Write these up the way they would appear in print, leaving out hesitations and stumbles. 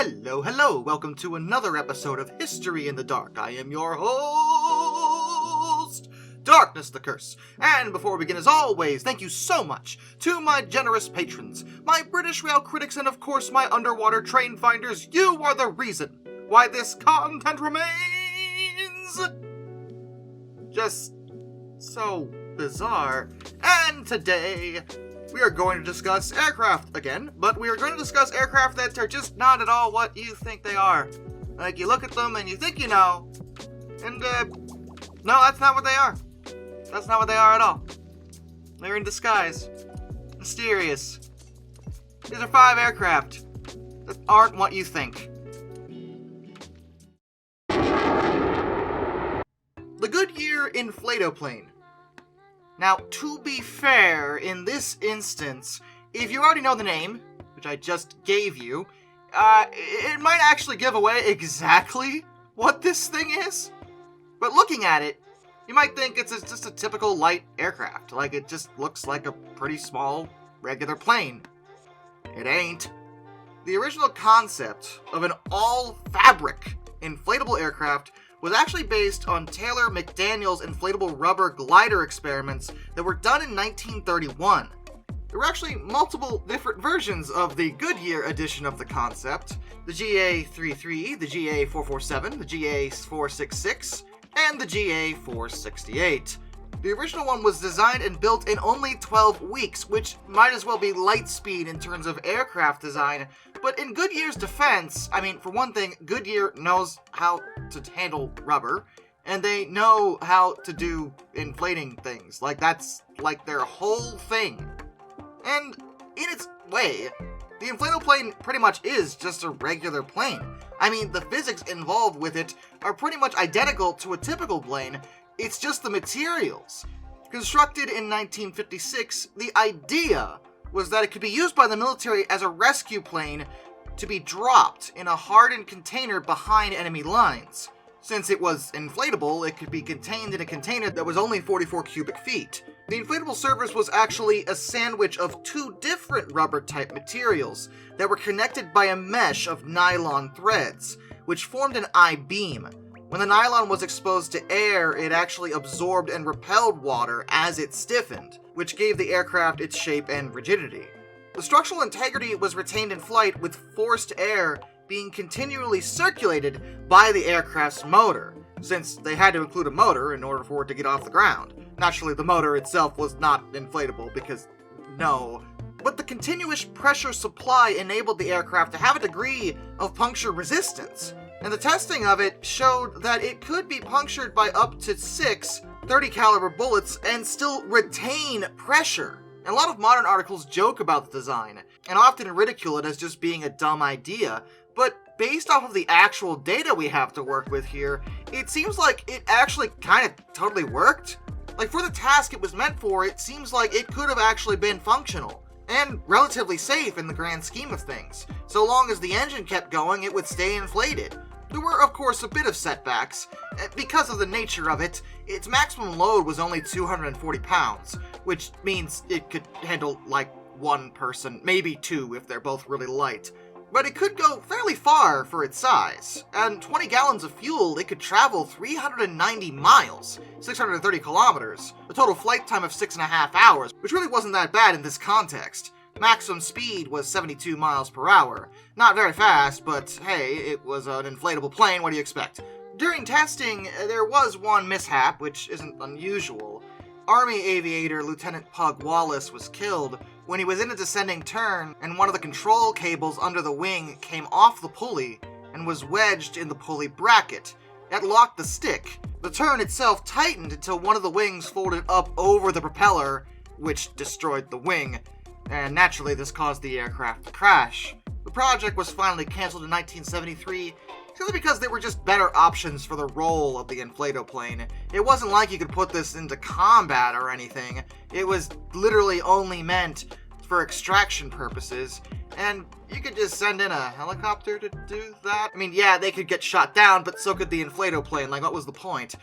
Hello, welcome to another episode of History in the Dark. I am your host, Darkness the Curse. And before we begin, as always, thank you so much to my generous patrons, my British Rail critics, and of course my underwater train finders. You are the reason why this content remains just so bizarre. And today, we are going to discuss aircraft again, but we are going to discuss aircraft that are just not at all what you think they are. Like, you look at them and you think you know, and, no, that's not what they are. That's not what they are at all. They're in disguise. Mysterious. These are 5 aircraft that aren't what you think. The Goodyear Inflatoplane. Now, to be fair, in this instance, if you already know the name, which I just gave you, it might actually give away exactly what this thing is. But looking at it, you might think it's just a typical light aircraft. Like, it just looks like a pretty small, regular plane. It ain't. The original concept of an all-fabric inflatable aircraft was actually based on Taylor McDaniel's inflatable rubber glider experiments that were done in 1931. There were actually multiple different versions of the Goodyear edition of the concept: the GA-33, the GA-447, the GA-466, and the GA-468. The original one was designed and built in only 12 weeks, which might as well be light speed in terms of aircraft design. But in Goodyear's defense, I mean, for one thing, Goodyear knows how to handle rubber, and they know how to do inflating things. Like, that's, like, their whole thing. And in its way, the inflatoplane pretty much is just a regular plane. I mean, the physics involved with it are pretty much identical to a typical plane. It's just the materials. Constructed in 1956, the idea was that it could be used by the military as a rescue plane to be dropped in a hardened container behind enemy lines. Since it was inflatable, it could be contained in a container that was only 44 cubic feet. The inflatable surface was actually a sandwich of 2 different rubber-type materials that were connected by a mesh of nylon threads, which formed an I-beam. When the nylon was exposed to air, it actually absorbed and repelled water as it stiffened, which gave the aircraft its shape and rigidity. The structural integrity was retained in flight, with forced air being continually circulated by the aircraft's motor, since they had to include a motor in order for it to get off the ground. Naturally, the motor itself was not inflatable because, no. But the continuous pressure supply enabled the aircraft to have a degree of puncture resistance. And the testing of it showed that it could be punctured by up to 6 .30 caliber bullets and still retain pressure. And a lot of modern articles joke about the design, and often ridicule it as just being a dumb idea, but based off of the actual data we have to work with here, it seems like it actually kind of totally worked. Like, for the task it was meant for, it seems like it could have actually been functional, and relatively safe in the grand scheme of things. So long as the engine kept going, it would stay inflated. There were, of course, a bit of setbacks. Because of the nature of it, its maximum load was only 240 pounds, which means it could handle, like, 1 person, maybe 2 if they're both really light. But it could go fairly far for its size, and 20 gallons of fuel, it could travel 390 miles, 630 kilometers, a total flight time of 6.5 hours, which really wasn't that bad in this context. Maximum speed was 72 miles per hour. Not very fast, but hey, it was an inflatable plane, what do you expect? During testing, there was one mishap, which isn't unusual. Army aviator Lieutenant Pug Wallace was killed when he was in a descending turn, and one of the control cables under the wing came off the pulley and was wedged in the pulley bracket. That locked the stick. The turn itself tightened until one of the wings folded up over the propeller, which destroyed the wing. And naturally, this caused the aircraft to crash. The project was finally canceled in 1973, simply because there were just better options for the role of the inflatoplane. It wasn't like you could put this into combat or anything. It was literally only meant for extraction purposes, and you could just send in a helicopter to do that. I mean, yeah, they could get shot down, but so could the inflatoplane. Like, what was the point?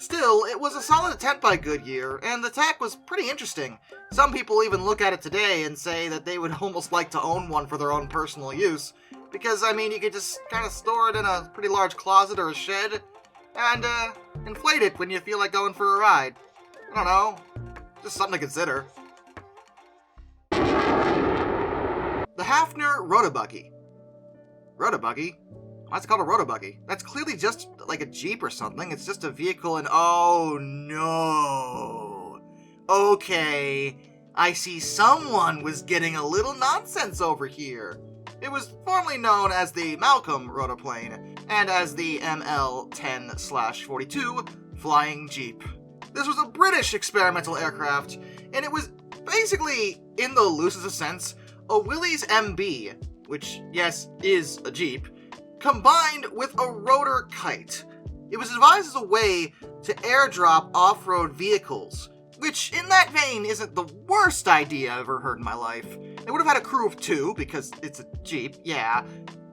Still, it was a solid attempt by Goodyear, and the tech was pretty interesting. Some people even look at it today and say that they would almost like to own one for their own personal use, because, I mean, you could just kind of store it in a pretty large closet or a shed, and, inflate it when you feel like going for a ride. I don't know, just something to consider. The Hafner Rotabuggy. Rotabuggy? Why is it called a Rotabuggy? That's clearly just like a Jeep or something. It's just a vehicle and oh no. Okay, I see someone was getting a little nonsense over here. It was formerly known as the Malcolm Rotaplane and as the ML-10/42 Flying Jeep. This was a British experimental aircraft, and it was basically, in the loosest sense, a Willys MB, which, yes, is a Jeep, combined with a rotor kite. It was devised as a way to airdrop off-road vehicles, which, in that vein, isn't the worst idea I've ever heard in my life. It would have had a crew of 2, because it's a Jeep, yeah,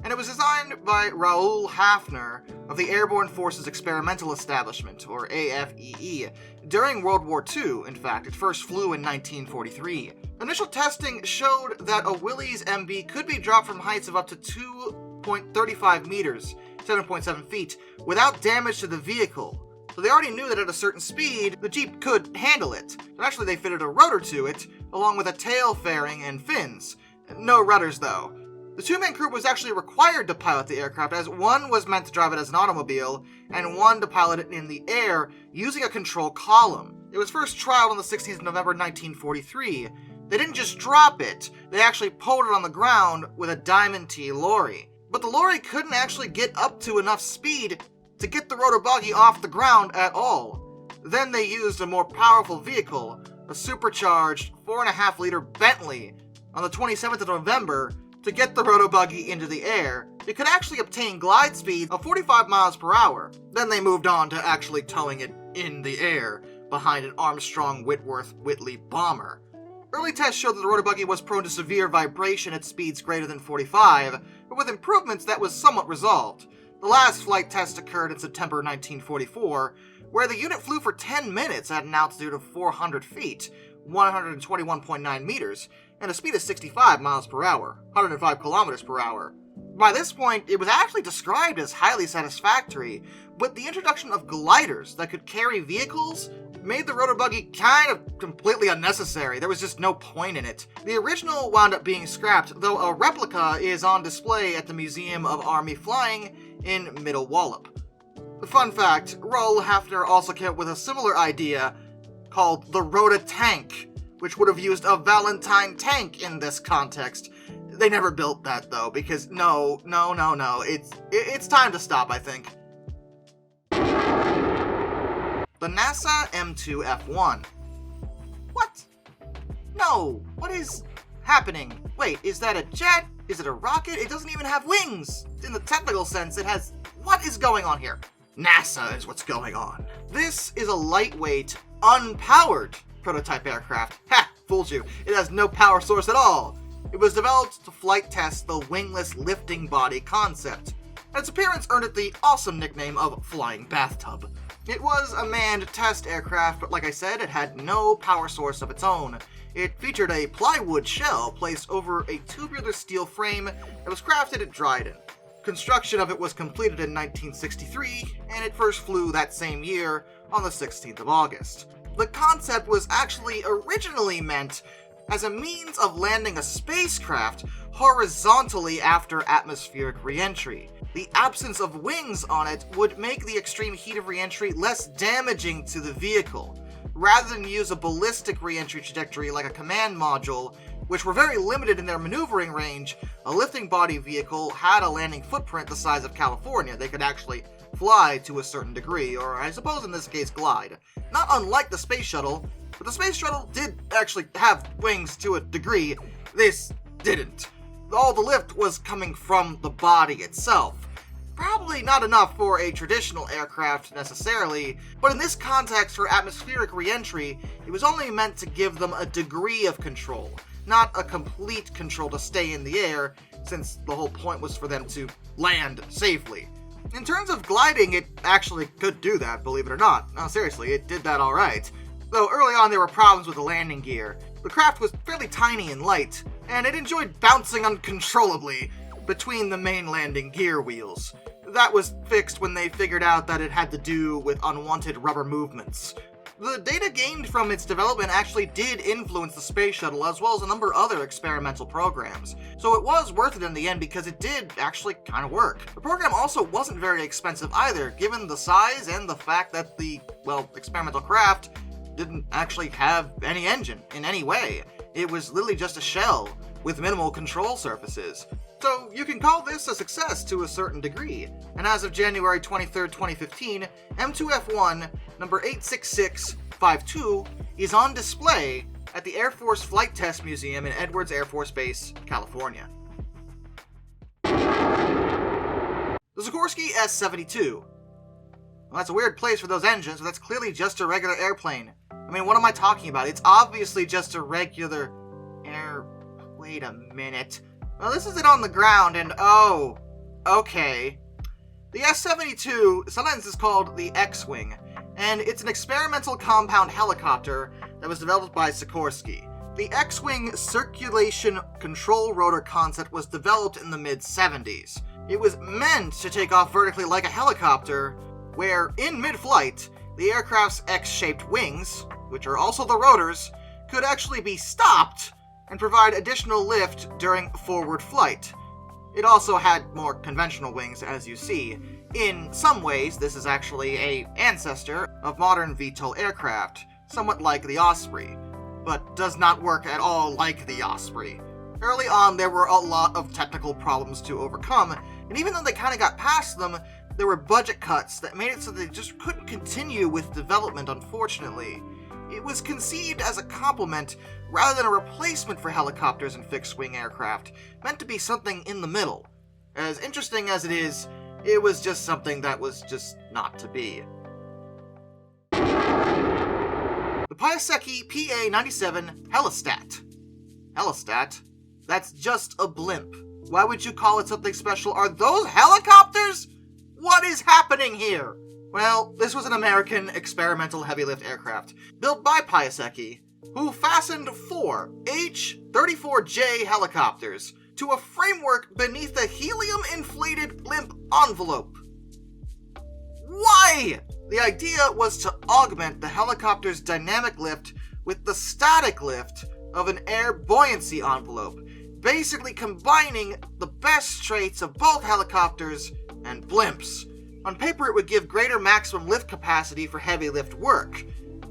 and it was designed by Raoul Hafner of the Airborne Forces Experimental Establishment, or AFEE, during World War II. In fact, it first flew in 1943. Initial testing showed that a Willys MB could be dropped from heights of up to 2.35 meters, 7.7 feet, without damage to the vehicle. So they already knew that at a certain speed, the Jeep could handle it. And actually, they fitted a rotor to it, along with a tail fairing and fins. No rudders, though. The 2-man crew was actually required to pilot the aircraft, as one was meant to drive it as an automobile, and one to pilot it in the air using a control column. It was first trialed on the 16th of November 1943. They didn't just drop it, they actually pulled it on the ground with a Diamond T lorry. But the lorry couldn't actually get up to enough speed to get the Rotabuggy off the ground at all. Then they used a more powerful vehicle, a supercharged 4.5-liter Bentley, on the 27th of November to get the Rotabuggy into the air. It could actually obtain glide speed of 45 miles per hour. Then they moved on to actually towing it in the air behind an Armstrong Whitworth Whitley bomber. Early tests showed that the Rotabuggy was prone to severe vibration at speeds greater than 45, but with improvements that was somewhat resolved. The last flight test occurred in September 1944, where the unit flew for 10 minutes at an altitude of 400 feet, 121.9 meters, and a speed of 65 miles per hour, 105 kilometers per hour. By this point, it was actually described as highly satisfactory, but the introduction of gliders that could carry vehicles made the Rotabuggy kind of completely unnecessary. There was just no point in it. The original wound up being scrapped, though a replica is on display at the Museum of Army Flying in Middle Wallop. Fun fact, Raoul Hafner also came up with a similar idea called the Rotatank, which would have used a Valentine tank in this context. They never built that, though, because no, it's time to stop, I think. The NASA M2F1. What? No, what is happening? Wait, is that a jet? Is it a rocket? It doesn't even have wings! In the technical sense, it has... What is going on here? NASA is what's going on. This is a lightweight, unpowered prototype aircraft. Ha! Fooled you. It has no power source at all. It was developed to flight test the wingless lifting body concept. Its appearance earned it the awesome nickname of Flying Bathtub. It was a manned test aircraft, but like I said, it had no power source of its own. It featured a plywood shell placed over a tubular steel frame that was crafted at Dryden. Construction of it was completed in 1963, and it first flew that same year on the 16th of August. The concept was actually originally meant as a means of landing a spacecraft horizontally after atmospheric re-entry. The absence of wings on it would make the extreme heat of re-entry less damaging to the vehicle. Rather than use a ballistic re-entry trajectory like a command module, which were very limited in their maneuvering range, a lifting body vehicle had a landing footprint the size of California. They could actually fly to a certain degree, or I suppose in this case glide. Not unlike the space shuttle, but the space shuttle did actually have wings to a degree. This didn't. All the lift was coming from the body itself. Probably not enough for a traditional aircraft necessarily, but in this context for atmospheric re-entry, it was only meant to give them a degree of control, not a complete control to stay in the air, since the whole point was for them to land safely. In terms of gliding, it actually could do that, believe it or not. No, seriously, it did that alright. Though early on there were problems with the landing gear. The craft was fairly tiny and light, and it enjoyed bouncing uncontrollably between the main landing gear wheels. That was fixed when they figured out that it had to do with unwanted rubber movements. The data gained from its development actually did influence the space shuttle as well as a number of other experimental programs, so it was worth it in the end because it did actually kind of work. The program also wasn't very expensive either, given the size and the fact that the, experimental craft didn't actually have any engine in any way. It was literally just a shell with minimal control surfaces. So you can call this a success to a certain degree, and as of January 23, 2015, M2F1 number 86652 is on display at the Air Force Flight Test Museum in Edwards Air Force Base, California. The Sikorsky S-72. Well, that's a weird place for those engines, but that's clearly just a regular airplane. I mean, what am I talking about? It's obviously just a regular Wait a minute. Well, this is it on the ground, and oh, okay. The S-72 sometimes is called the X-Wing, and it's an experimental compound helicopter that was developed by Sikorsky. The X-Wing circulation control rotor concept was developed in the mid-70s. It was meant to take off vertically like a helicopter, where, in mid-flight, the aircraft's X-shaped wings, which are also the rotors, could actually be stopped and provide additional lift during forward flight. It also had more conventional wings, as you see. In some ways, this is actually an ancestor of modern VTOL aircraft, somewhat like the Osprey, but does not work at all like the Osprey. Early on, there were a lot of technical problems to overcome, and even though they kind of got past them, there were budget cuts that made it so they just couldn't continue with development, unfortunately. It was conceived as a complement rather than a replacement for helicopters and fixed-wing aircraft, meant to be something in the middle. As interesting as it is, it was just something that was just not to be. The Piasecki PA-97 Helistat. Helistat? That's just a blimp. Why would you call it something special? Are those helicopters? What is happening here? Well, this was an American experimental heavy-lift aircraft, built by Piasecki, who fastened 4 H-34J helicopters to a framework beneath a helium-inflated blimp envelope. Why? The idea was to augment the helicopter's dynamic lift with the static lift of an air buoyancy envelope, basically combining the best traits of both helicopters and blimps. On paper, it would give greater maximum lift capacity for heavy lift work,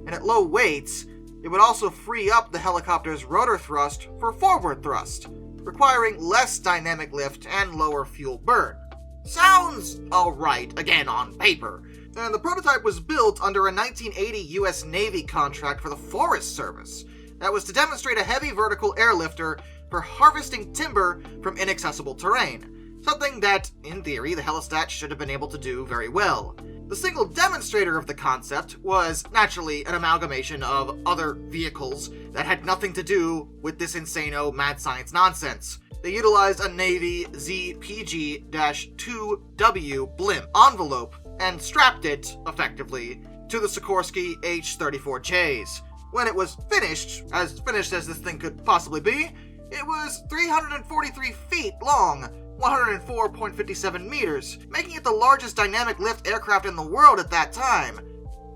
and at low weights, it would also free up the helicopter's rotor thrust for forward thrust, requiring less dynamic lift and lower fuel burn. Sounds alright, again on paper, and the prototype was built under a 1980 US Navy contract for the Forest Service that was to demonstrate a heavy vertical airlifter for harvesting timber from inaccessible terrain. Something that, in theory, the Helistat should have been able to do very well. The single demonstrator of the concept was, naturally, an amalgamation of other vehicles that had nothing to do with this insano mad science nonsense. They utilized a Navy ZPG-2W blimp envelope and strapped it, effectively, to the Sikorsky H-34Js. When it was finished as this thing could possibly be, it was 343 feet long, 104.57 meters, making it the largest dynamic lift aircraft in the world at that time.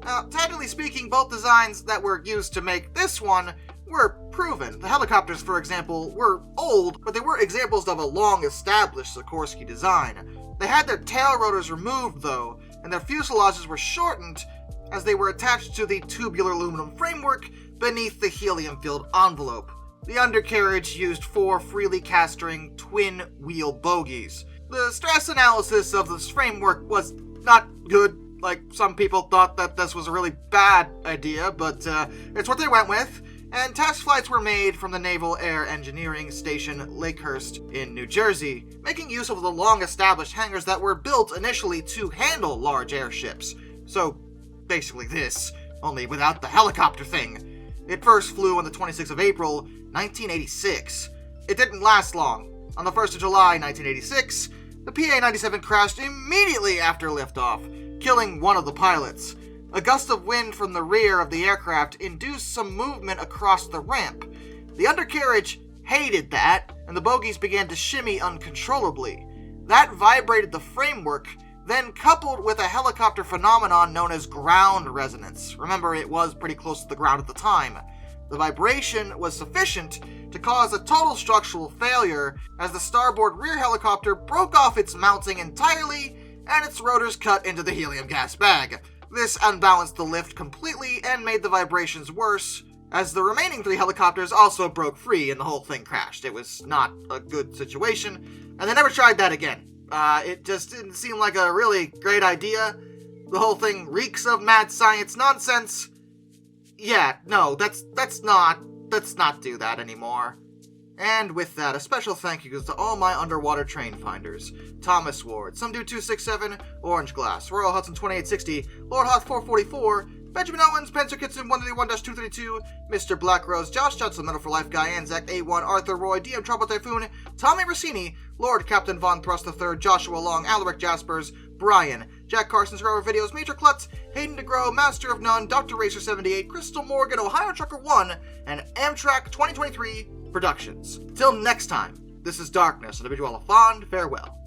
Now, technically speaking, both designs that were used to make this one were proven. The helicopters, for example, were old, but they were examples of a long-established Sikorsky design. They had their tail rotors removed, though, and their fuselages were shortened as they were attached to the tubular aluminum framework beneath the helium-filled envelope. The undercarriage used 4 freely casting twin-wheel bogies. The stress analysis of this framework was not good. Like, some people thought that this was a really bad idea, but it's what they went with. And test flights were made from the Naval Air Engineering Station Lakehurst in New Jersey, making use of the long-established hangars that were built initially to handle large airships. So, basically this, only without the helicopter thing. It first flew on the 26th of April, 1986. It didn't last long. On the 1st of July, 1986, The PA-97 crashed immediately after liftoff, killing one of the pilots. A gust of wind from the rear of the aircraft induced some movement across the ramp. The undercarriage hated that, and the bogies began to shimmy uncontrollably. That vibrated the framework, then coupled with a helicopter phenomenon known as ground resonance. Remember, it was pretty close to the ground at the time. The vibration was sufficient to cause a total structural failure as the starboard rear helicopter broke off its mounting entirely and its rotors cut into the helium gas bag. This unbalanced the lift completely and made the vibrations worse, as the remaining 3 helicopters also broke free and the whole thing crashed. It was not a good situation, and they never tried that again. It just didn't seem like a really great idea. The whole thing reeks of mad science nonsense. Yeah, no, let's not do that anymore. And with that, a special thank you goes to all my underwater train finders. Thomas Ward, Sumdu267, Orange Glass, Royal Hudson 2860, Lord Hoth 444, Benjamin Owens, Panzer Kitson 131-232, Mr. Black Rose, Josh Johnson, Metal for Life Guy, Anzac A1, Arthur Roy, DM Trouble Typhoon, Tommy Rossini, Lord Captain Von Thrust III, Joshua Long, Alaric Jaspers, Brian, Jack Carson's Grower Videos, Major Klutz, Hayden DeGrow, Master of None, Dr. Racer 78, Crystal Morgan, Ohio Trucker 1, and Amtrak 2023 Productions. Till next time, this is Darkness, and I bid you all a fond farewell.